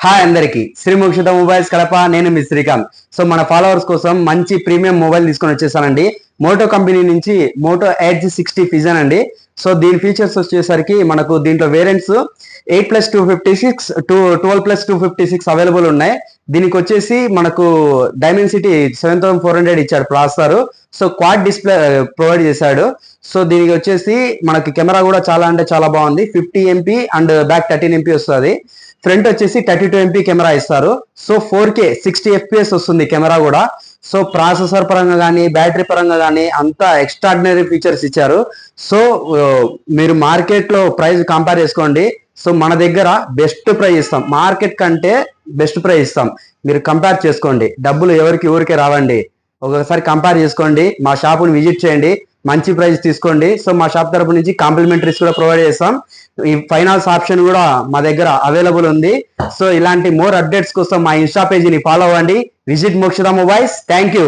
Hi అందరికి Shri Mokshita mobiles Kadapa. నేను మీ Srikanth. So మన ఫాలోవర్స్ కోసం మంచి ప్రీమియం మొబైల్ తీసుకొని వచ్చేసానండి. మోటో కంపెనీ నుంచి మోటో ఎడ్జ్ 60 ఫిజన్ అండి. సో దీని ఫీచర్స్ వచ్చేసరికి మనకు దీంట్లో వేరియంట్స్ 8+256 12+256 అవైలబుల్ ఉన్నాయి. దీనికి వచ్చేసి మనకు డైమెన్సిటీ 7400 ఇచ్చాడు processor. So quad display provide చేశాడు. సో దీనికి వచ్చేసి మనకి కెమెరా కూడా చాలా అంటే చాలా బాగుంది. 50 MP అండ్ బ్యాక్ 13 MP వస్తుంది. ఫ్రంట్ వచ్చేసి 32 MP కెమెరా ఇస్తారు. సో 4K 60 FPS వస్తుంది కెమెరా కూడా. సో ప్రాసెసర్ పరంగా కానీ బ్యాటరీ పరంగా కానీ అంతా ఎక్స్ట్రాడినరీ ఫీచర్స్ ఇచ్చారు. సో మీరు మార్కెట్ లో ప్రైస్ కంపేర్ చేసుకోండి. సో మన దగ్గర బెస్ట్ ప్రైస్ ఇస్తాం, మార్కెట్ కంటే బెస్ట్ ప్రైస్ ఇస్తాం. మీరు కంపేర్ చేసుకోండి, డబ్బులు ఎవరికి ఊరికే రావండి. ఒకసారి కంపేర్ చేసుకోండి, మా షాపుని విజిట్ చేయండి, మంచి ప్రైస్ తీసుకోండి. సో మా షాప్ తరపు నుంచి కాంప్లిమెంటరీస్ కూడా ప్రొవైడ్ చేస్తాం. ఈ ఫైనాన్స్ ఆప్షన్ కూడా మా దగ్గర అవైలబుల్ ఉంది. సో ఇలాంటి మోర్ అప్డేట్స్ కోసం మా ఇన్స్టా పేజీని ఫాలో అవ్వండి. Visit Mokshita mobiles. Thank you.